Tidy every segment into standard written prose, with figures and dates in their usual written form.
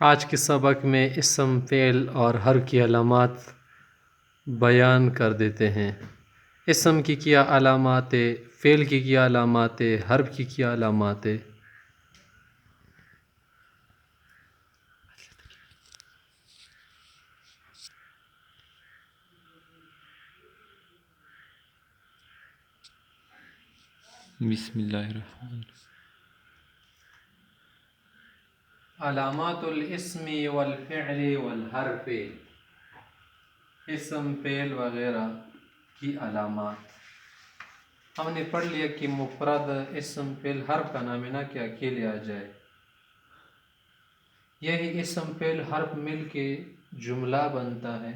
آج کے سبق میں اسم، فعل اور حرف کی علامات بیان کر دیتے ہیں۔ اسم کی کیا علامات ہے، فعل کی کیا علامات ہے، حرف کی کیا علامات ہے۔ بسم اللہ الرحمن الرحیم۔ علامات الاسم والفعل والحرف، اسم، فعل وغیرہ کی علامات۔ ہم نے پڑھ لیا کہ مفرد اسم، فعل، حرف کا نامینہ کیا اکیلے آ جائے، یہی اسم، فعل، حرف مل کے جملہ بنتا ہے۔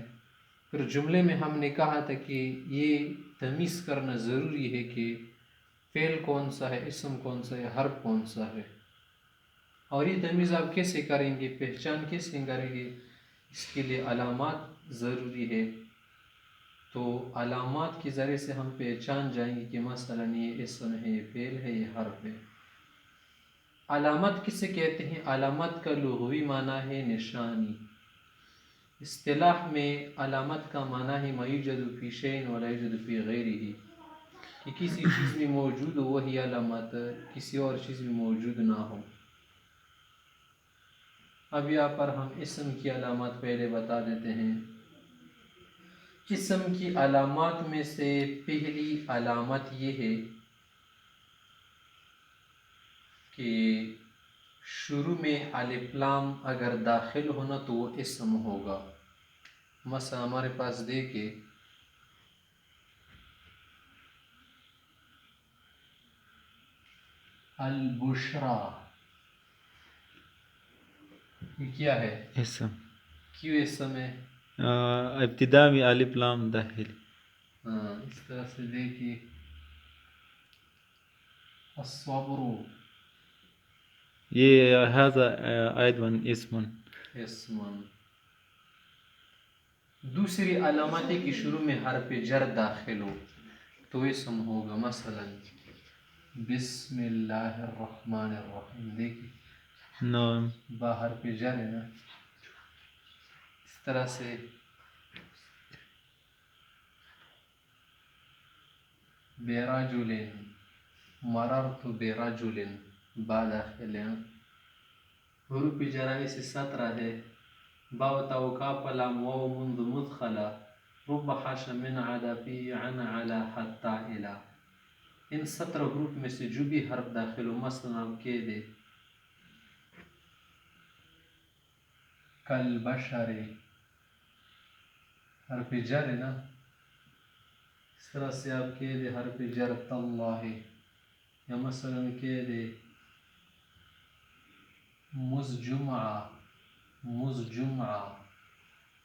پھر جملے میں ہم نے کہا تھا کہ یہ تمیز کرنا ضروری ہے کہ فعل کون سا ہے، اسم کون سا ہے، حرف کون سا ہے، اور یہ تمیز آپ کیسے کریں گے، پہچان کیسے کریں گے، اس کے لیے علامات ضروری ہے۔ تو علامات کے ذریعے سے ہم پہچان جائیں گے کہ مثلا یہ اسم ہے، یہ فعل ہے، یہ حرف ہے۔ علامت کسے کہتے ہیں؟ علامت کا لغوی معنی ہے نشانی۔ اصطلاح میں علامت کا معنی ہے ما یوجد فی شیء ولا یوجد فی غیرہ، کہ کسی چیز میں موجود ہو وہی علامت کسی اور چیز میں موجود نہ ہو۔ اب یہاں پر ہم اسم کی علامات پہلے بتا دیتے ہیں۔ اسم کی علامات میں سے پہلی علامت یہ ہے کہ شروع میں الف لام اگر داخل ہونا تو وہ اسم ہوگا۔ مثلا ہمارے پاس دیکھیں البشرا، یہ کیا ہے؟ اسم۔ کیوں اسم ہے؟ ابتدا میں الف لام داخل۔ اس طرح سے دیکھیے الصبر، یہ هذا ايضا اسم۔ اسم۔ دوسری علامت ہے کہ شروع میں حرف جر داخل ہو تو اسم ہوگا۔ مثلا بسم اللہ الرحمن الرحیم، دیکھیے نعم۔ با حرف جر ہے نا۔ اس طرح سے برجل، مررت برجل، با داخل ہے۔ حروف جرائی سے 17 ہے۔ با و تا و کاف لام واو منذ مدخلہ، رب حاش من عدا فی عن علا حتی الی، ان 17 حروف میں سے جو بھی حرف داخل ہو، مثلا آپ کہہ دے کالبشر، حرف جر ہے نا۔ اس طرح سے آپ کہہ دے حرف جر تاللہ، یا مثلا کہہ دے مزجمعہ، مزجمعہ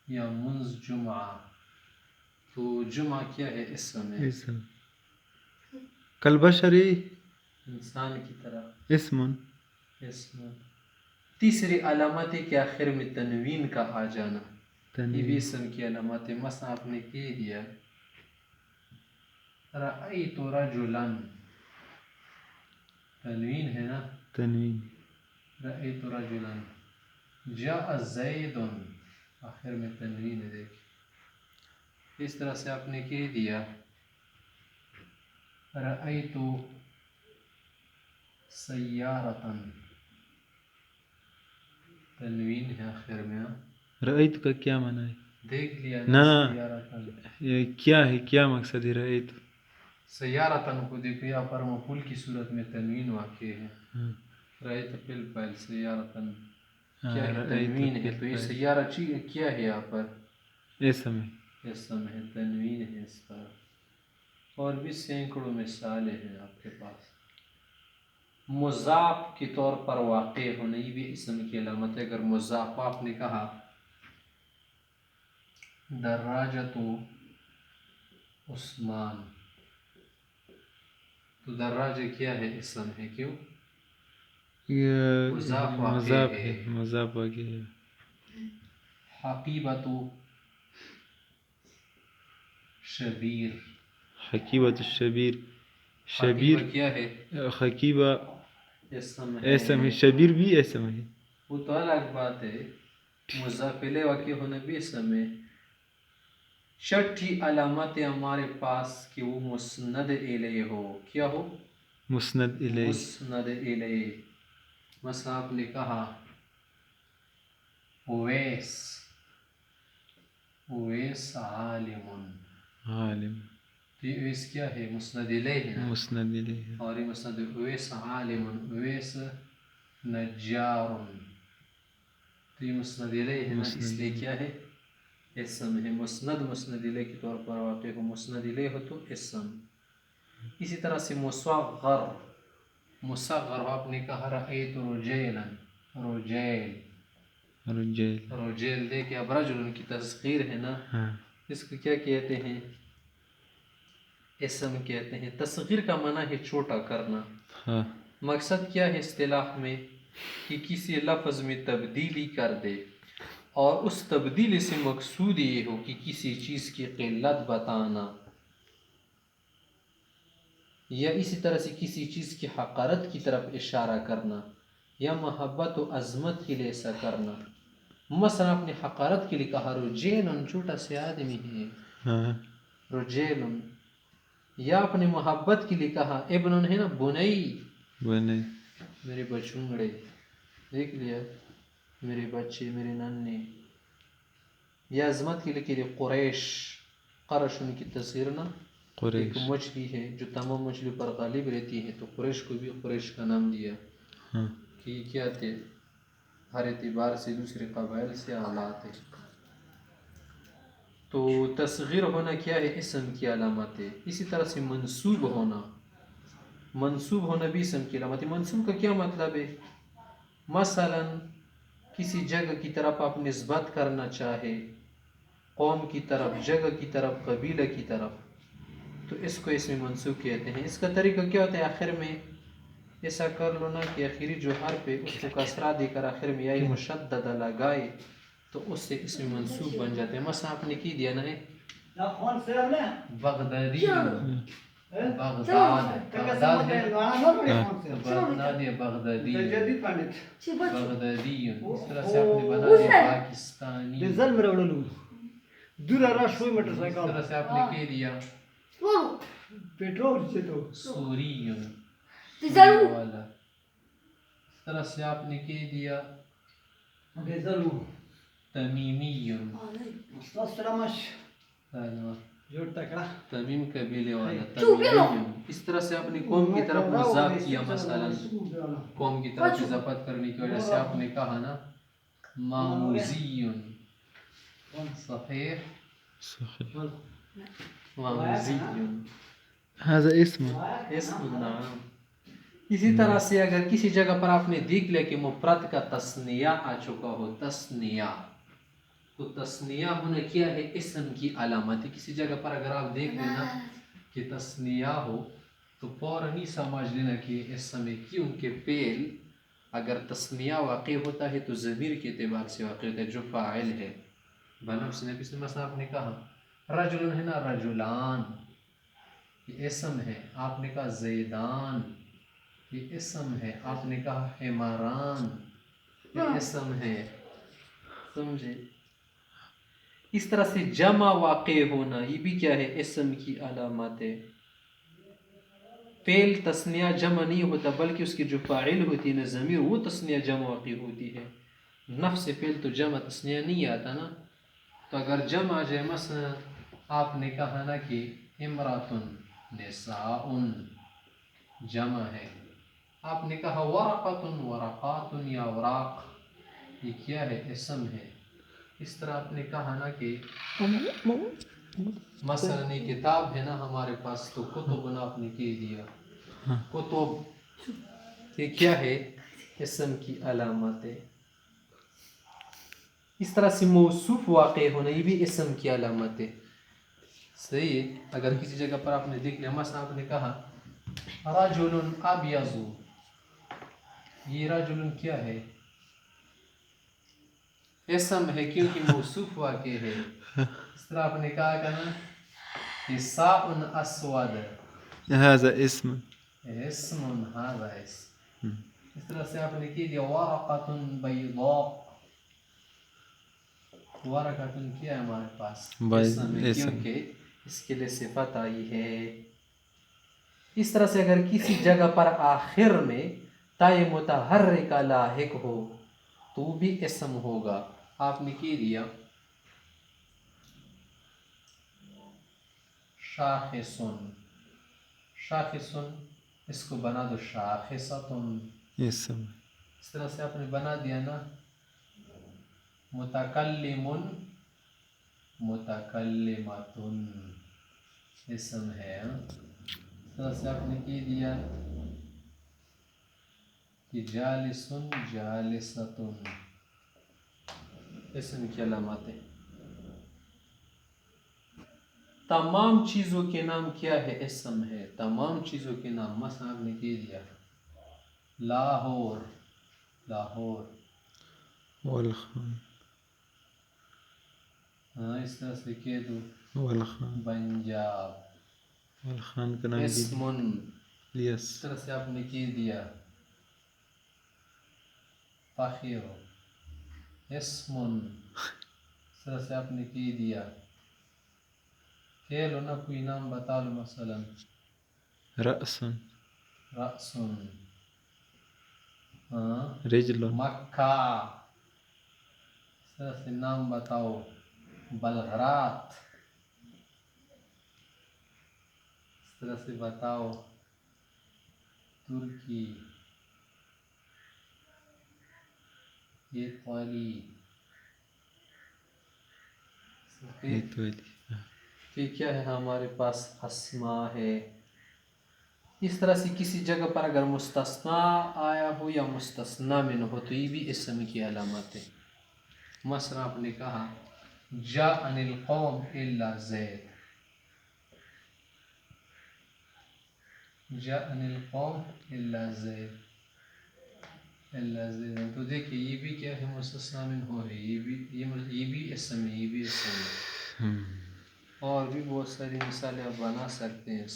یا منزجمعہ، تو جمعہ کیا ہے؟ اسم ہے۔ اسم۔ کالبشری انسان کی طرح، اسم۔ اسم۔ تیسری علامت ہے کہ آخر میں تنوین کا آ جانا، یہ بھی اسم کی علامت ہے۔ مثلا آپ نے کہہ دیا رأیت رجلا، تنوین ہے نا، تنوین۔ رأیت رجلا، جاء زید، آخر میں تنوین ہے۔ دیکھ اس طرح سے آپ نے کہہ دیا رأیت سیارتا، تنوین ہے آخر میں۔ رأیت کا کیا معنی ہے؟ دیکھ لیا نا سیارتا، یہ کیا ہے، کیا مقصد ہے رأیت؟ سیارتا کو دیکھو، یہاں پر مفعول کی صورت میں تنوین واقع ہے۔ رأیت فی الفاعل سیارتا کیا ہے؟ تنوین ہے۔ تو یہ سیارہ کیا ہے؟ یہاں پر اسم ہے۔ اسم ہے، تنوین ہے اس پر۔ اور بھی سینکڑوں مثالیں ہیں آپ کے پاس۔ مضاف کے طور پر واقع ہونا، یہ بھی اسم کی علامت ہے۔ اگر مضاف آپ نے کہا دراجۃ عثمان، تو دراجہ کیا ہے؟ اسم ہے۔ کیوں؟ یہ مضاف واقع مضاف ہے۔ ہے، مضاف واقع ہے۔ حقیبۃ شبیر، حقیبۃ الشبیر، شبیر حقیبہ کیا ہے؟ حقیبہ اسم ہے، اسم ہے، شبیر بھی اسم ہے. وہ تو الگ بات ہے. مضاف الیہ واقع ہونا بھی اسم ہے. چھٹی علامت ہے ہمارے پاس کہ وہ مسند الیہ ہو. کیا ہو؟ مسند الیہ. مسند الیہ. مثلا آپ نے کہا اویس، اویس عالم. عالم. تو یہ اویس کیا ہے؟ مسند الیہ ہے نا. مسند الیہ. اور یہ مسند اویس عالم، اویس نجار. تو یہ مسند الیہ ہے نا، اس لیے کیا ہے؟ اسم ہے. مسند مسند الیہ کے طور پر واقع ہو. مسند الیہ ہو تو اسم. اسی طرح سے مصغر، مصغر آپ نے کہا رأیت رجیلا، رجیل. رجیل. رجیل دیکھیں اب رجل کی تصغیر ہے نا، ہاں. اس کو کیا کہتے ہیں؟ اسم کہتے ہیں. تصغیر کا معنی ہے چھوٹا کرنا. ہاں. مقصد کیا ہے اصطلاح میں؟ کہ کسی لفظ میں تبدیلی کر دے، اور اس تبدیلی سے مقصود یہ ہو کہ کسی چیز کی قلت بتانا، یا اسی طرح سے کسی چیز کی حقارت کی طرف اشارہ کرنا، یا محبت و عظمت کے لیے ایسا کرنا. مثلا اپنے حقارت کے لیے کہا رجیل، چھوٹا سے آدمی ہے ہاں. رجیل. یا اپنے محبت کے لیے کہا ابن ہے نا، بنئی، بنے. میرے بچونگڑے. دیکھ لیا، میرے بچے، میرے ننے. یا عظمت کے لیے کہ قریش، قرش ان کی تصغیر نا، ایک قریش. مچھلی ہے جو تمام مچھلیوں پر غالب رہتی ہے، تو قریش کو بھی قریش کا نام دیا ہاں. کہ یہ کیا تھے؟ ہر اعتبار سے دوسرے قبائل سے اعلیٰ تھے. تو تصغیر ہونا کیا ہے؟ اسم کی علامت ہے. اسی طرح سے منسوب ہونا، منسوب ہونا بھی اسم کی علامت ہے. منسوب کا کیا مطلب ہے؟ مثلا کسی جگہ کی طرف آپ نسبت کرنا چاہے، قوم کی طرف، جگہ کی طرف، قبیلہ کی طرف، تو اس کو اسم منسوب کہتے ہیں. اس کا طریقہ کیا ہوتا ہے؟ آخر میں ایسا کر لو نا کہ آخری جو حرف ہے اس کو کسرہ دے کر آخر میں یا مشددہ لگائے تو اس سے اسم منسوب بن جاتے ہیں. مثلا آپ نے کی دیا نا ہے بغدادی، بغداد، بغداد ہے، بغداد یا بغدادی، بغدادی. اس طرح سے آپ نے بنا دیا پاکستانی. اس طرح سے آپ نے کہہ دیا سوری والا. اس طرح سے آپ نے کہہ دیا تمیمی، تمیم قبیلے والا، تمیمی. اس طرح سے آپ نے قوم کی طرف مضاف کیا. مثلا قوم کی طرف اضافت کرنے کی وجہ سے آپ نے کہا نا ماموزی. صحیح، صحیح. ماموزی. هذا اسم. اسم نام. اسی طرح سے اگر کسی جگہ پر آپ نے دیکھ لیا کہ مفرد کا تثنیہ آ چکا ہو، تثنیہ، تو تثنیہ ہونا کیا ہے؟ اسم کی علامت ہے. کسی جگہ پر اگر آپ دیکھ لینا کہ تثنیہ ہو تو فوراً ہی سمجھ لینا کہ اسم ہے. کیونکہ فعل اگر تثنیہ واقع ہوتا ہے تو ضمیر کے اعتبار سے واقع ہوتا ہے جو فاعل ہے بنفس نفس. اس میں مثلا آپ نے کہا رجل ہے نا، رجلان، یہ اسم ہے. آپ نے کہا زیدان، یہ اسم ہے. آپ نے کہا حماران، یہ اسم ہے. سمجھے؟ اس طرح سے جمع واقع ہونا یہ بھی کیا ہے؟ اسم کی علامات ہے. فعل تثنیہ جمع نہیں ہوتا بلکہ اس کی جو فاعل ہوتی ہے نا ضمیر، وہ تثنیہ جمع واقع ہوتی ہے. نفس فعل تو جمع تثنیہ نہیں آتا نا. تو اگر جمع جائے، مثلا آپ نے کہا نا کہ امراتن، نساء، جمع ہے. آپ نے کہا ورقتن، ورقاتن یا اوراق، یہ کیا ہے؟ اسم ہے. اس طرح آپ نے کہا نا کہ مثلا یہ کتاب ہے نا ہمارے پاس، تو کتب آپ نے کہہ دیا کتب، یہ کیا ہے؟ اسم کی علامت ہے. اس طرح سے موصوف واقع ہونا یہ بھی اسم کی علامت ہے. صحیح ہے. اگر کسی جگہ پر آپ نے دیکھ لیا، مثلا آپ نے کہا رجل ابیض، یہ رجل کیا ہے؟ اسم ہے کیونکہ موصوف واقع ہے. اس طرح آپ نے کہا کہ نا نساء اسود، هذا اسم. اسم، هذا اسم. اس طرح سے آپ نے کی دیا ورقۃ بیضاء. ورقۃ کیا ہے ہمارے پاس اسم ہے کیونکہ اس کے لیے صفت آئی ہے. اس طرح سے اگر کسی جگہ پر آخر میں تائے متحرکہ لاحق ہو تو بھی اسم ہوگا. آپ نے کی دیا شاخصن. شاخصن اس کو بنا دو شاخصتن. اسم. اس طرح سے آپ نے بنا دیا نا متکلم متکلمتن اسم ہے. اس طرح سے آپ نے کی دیا کہ جالسن جالستن اسم کی علامات ہیں. تمام چیزوں کے نام کیا ہے؟ اسم ہے. تمام چیزوں کے نام مثلا آپ نے کی دیا لاہور لاہور. والخان. ہاں اس طرح سے کہہ دو والخان. پنجاب. والخان کا نام اسمن. یس. اس طرح سے آپ نے کی دیا فخر. اسمن. اس طرح سے آپ نے کی دیا کہہ لو نا کوئی نام بتا لو مثلا رأسن. رأسن. ہاں رجل. مکہ. اس طرح سے نام بتاؤ بلغرات. اس طرح سے بتاؤ ترکی. ایطالی. یہ کیا ہے ہمارے پاس اسما ہے. اس طرح سے کسی جگہ پر اگر مستثنا آیا ہو یا مستثنا میں نہ ہو تو یہ بھی اسم کی علامت ہے. مثلا آپ نے کہا جاءنی القوم الا زید. جاءنی القوم الا زید الا زید. تو دیکھیے یہ بھی کیا ہے مستثنا من ہو ہے. یہ بھی اسم ہے. یہ بھی اسم ہے. اور بھی بہت ساری مثالیں آپ بنا سکتے ہیں.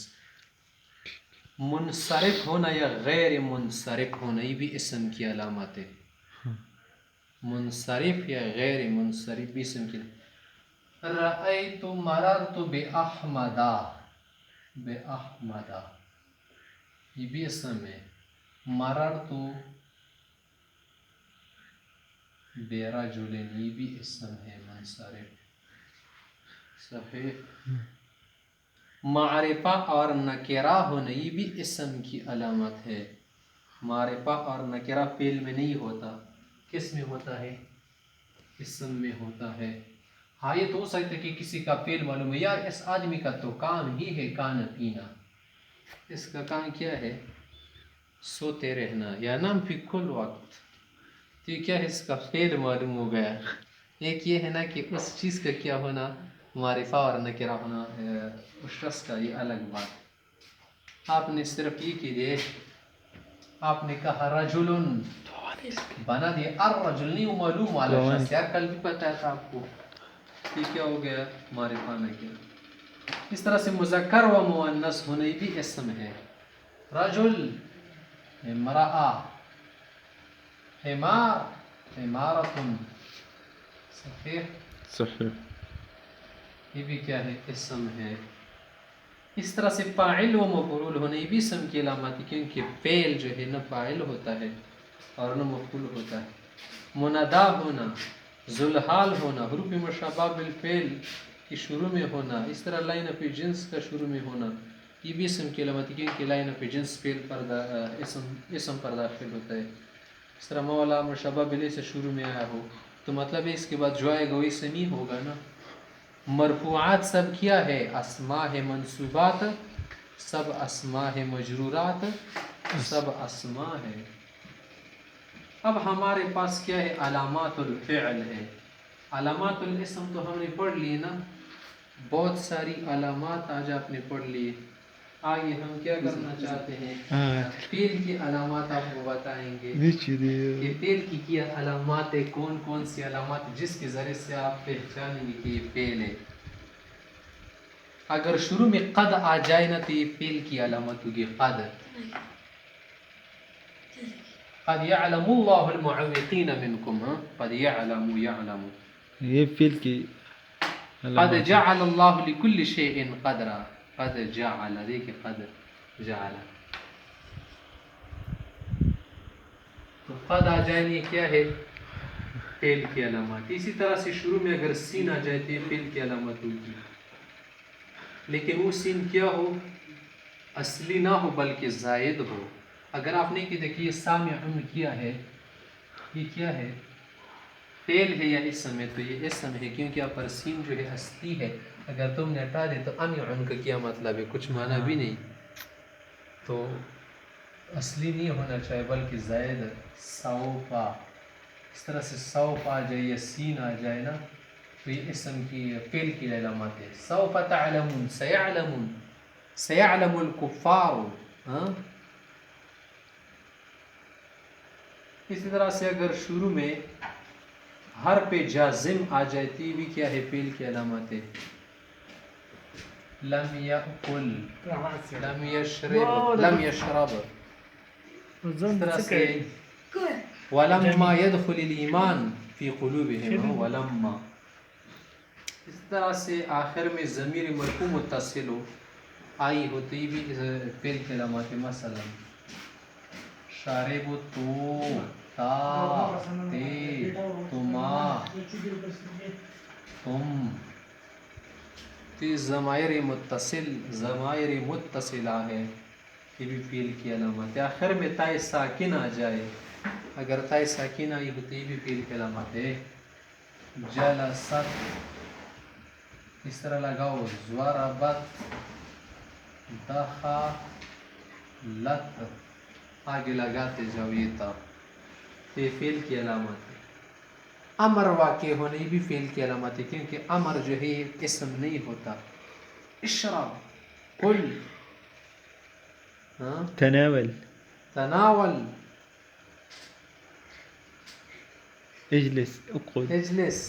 منصرف ہونا یا غیر منصرف ہونا یہ بھی اسم کی علامت ہے. منصرف یا غیر منصرف بھی اسم کی. رأیت مررت بأحمدہ. بأحمدہ یہ بھی اسم ہے. مررت برجل یہ بھی اسم ہے منصرف. صحیح. معرفہ اور نکرہ ہونا یہ بھی اسم کی علامت ہے. معرفہ اور نکرہ فعل میں نہیں ہوتا. کس میں ہوتا ہے؟ اسم میں ہوتا ہے. ہاں یہ تو ہو سکتا ہے کہ کسی کا فعل معلوم ہے یار اس آدمی کا تو کام ہی ہے کھانا پینا. اس کا کام کیا ہے؟ سوتے رہنا یا نام فی کل وقت. تو یہ کیا ہے؟ اس کا فعل معلوم ہو گیا. ایک یہ ہے نا کہ اس چیز کا کیا ہونا معرفہ اور نکرہ ہونا اس شخص کا یہ الگ بات. آپ نے صرف یہ کی دے آپ نے کہا رجلن بنا دیا الرجل نہیں وہ معلوم والا شخص. یار کل بھی پتا تھا آپ کو. یہ کیا ہو گیا؟ معرفہ نکرہ. اس طرح سے مذکر و مؤنث ہونا یہ بھی اسم ہے. رجل امرأہ حمار حمارتن. صحیح. صحیح. یہ بھی کیا ہے؟ اسم ہے. اس طرح سے فاعل و مفعول ہونا یہ بھی اسم کی علامت ہے کیونکہ فعل جو ہے نہ فاعل ہوتا ہے اور نہ مفعول ہوتا ہے. منادا ہونا ذوالحال ہونا حروف مشبہ بالفعل کی شروع میں ہونا. اس طرح لائن اف جنس کا شروع میں ہونا یہ بھی اسم کی علامت ہے کیونکہ لائن اف جنس فعل پر اسم پر داخل ہوتا ہے. اس طرح مولا مشبہ بلے سے شروع میں آیا ہو تو مطلب ہے اس کے بعد جو آئے گا وہ اسم ہی ہوگا نا. مرفوعات سب کیا ہے؟ اسماء ہے. منصوبات سب اسماء ہے. مجرورات سب اسماء ہے. اب ہمارے پاس کیا ہے؟ علامات الفعل ہے. علامات الاسم تو ہم نے پڑھ لی نا. بہت ساری علامات آج آپ نے پڑھ لی. آگے ہم کیا کرنا چاہتے ہیں؟ فعل کی علامات آپ کو بتائیں گے کہ فعل کی علامات کون کون سی علامات جس کے ذریعے سے آپ پہچانیں گے کہ یہ فعل ہے. اگر شروع میں قد آ جائے نا تو یہ فعل کی علامت ہوگی. قد قد يعلم الله المعوقين منكم. قد يعلم یہ فیل کی قد علامات جعل الله لكل شيء قدرا. قد جعل دیکھیں قد جعل تو قد آ جائے یہ کیا ہے فعل کی علامات. اسی طرح سے شروع میں اگر سین آ جائے تو یہ فعل کی علامت ہوگی لیکن وہ سین کیا ہو اصلی نہ ہو بلکہ زائد ہو. اگر آپ نے کہ دیکھیے یہ سامعون کیا ہے یہ کیا ہے فعل ہے یا اسم ہے تو یہ اسم ہے کیونکہ آپ پر سین جو ہے اصلی ہے. اگر تم نے ہٹا دے تو امعن کا کیا مطلب ہے کچھ معنی بھی نہیں تو اصلی نہیں ہونا چاہیے بلکہ زائد. سوفا اس طرح سے سوفا آ جائے یا سین آ جائے نا تو یہ اسم کی فعل کی علامات ہے. سوف تعلمون سيعلمون سيعلم الكفار. اسی طرح سے اگر شروع میں حرف جازم آ جائے تو یہ بھی کیا ہے فعل کی علامات ہے. لم یأکل لم یشرب لم یشرب. اس طرح سے ولما يدخل الایمان فی قلوبهم ولما. اس طرح سے آخر میں ضمیر مرفوع متصل ہو آئی ہو تو یہ بھی فعل کی علامات ہے. مثلا شارب تو تا تے تما تم تو ضمائر متصلہ ہے یہ بھی فعل کی علامت ہے. آخر میں تائے ساکن آ جائے اگر تائے ساکن آئی ہو تو یہ بھی فعل کی علامت ہے. جلست اس طرح لگاؤ ضربت دخلت آگے لگاتے جاؤ یہ تا یہ فعل کی علامت ہے. امر واقع ہونا یہ بھی فعل کی علامت ہے کیونکہ امر جو ہے یہ اسم نہیں ہوتا. اشرب کل تناول تناول اجلس اقعد اجلس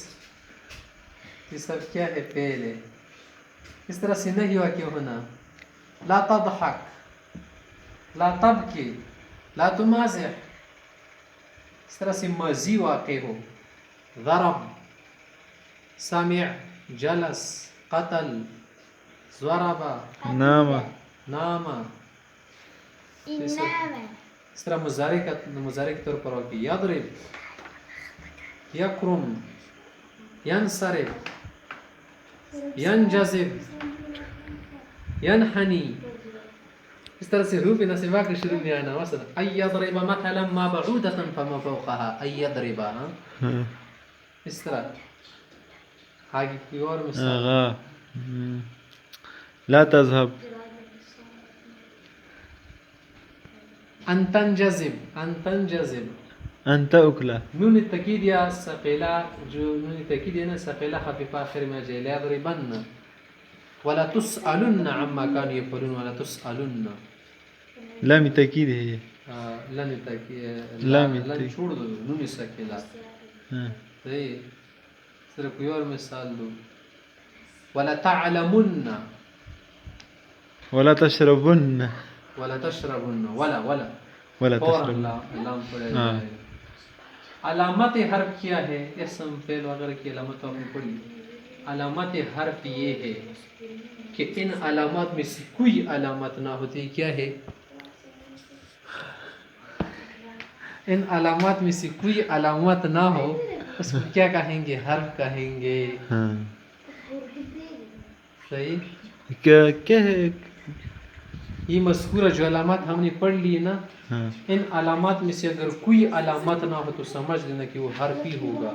یہ سب کیا ہے فعل ہے. اس طرح سے نہیں واقع ہونا لا تضحك لا تبكي لا تمازح. اس طرح سے ماضی واقع ہو ضرب سمع جلس قتل ضرب نام نام. اس طرح مضارع کے طور پر واقع یضرب یکرم ینصرف ینجذب ینحنی. اس طرح سے حروف نصبہ کے شروع میں آنا مثلا ان یضرب مثلا ما بعودة فما فوقها ان یضرب. اس طرح آگے کوئی اور مثال آغا لا تذهب ان تنجذب ان تنجذب. انت اکلا نون التأكيد یا ثقيلة جو نون التأكيد ہے نا ثقيلة خفيفة آخر میں جائے لا يضربن ولا تسألن عما كانوا يفعلون ولا تسألن. لام تاکید ہے یہ لن التأكيد لام لن التأكيد. چھوڑ دو نون ثقيلة صحیح. صرف کوئی اور مثال دو ولا تعلمن ولا تشربن ولا تشربن ولا ولا فوراً تشربن. لام پڑے جائے. علامت حرف کیا ہے اسم فعل وغیرہ کی علامت آپ نے پڑھی. علامت حرف یہ ہے کہ ان علامات میں سے کوئی علامت نہ ہوتی کیا ہے ان علامات میں سے کوئی علامت نہ ہو اس کو کیا کہیں گے حرف کہیں گے. ہاں صحیح. کیا ہے یہ مذکورہ جو علامات ہم نے پڑھ لی نا ہاں ان علامات میں سے اگر کوئی علامت نہ ہو تو سمجھ لینا کہ وہ حرف ہی ہوگا.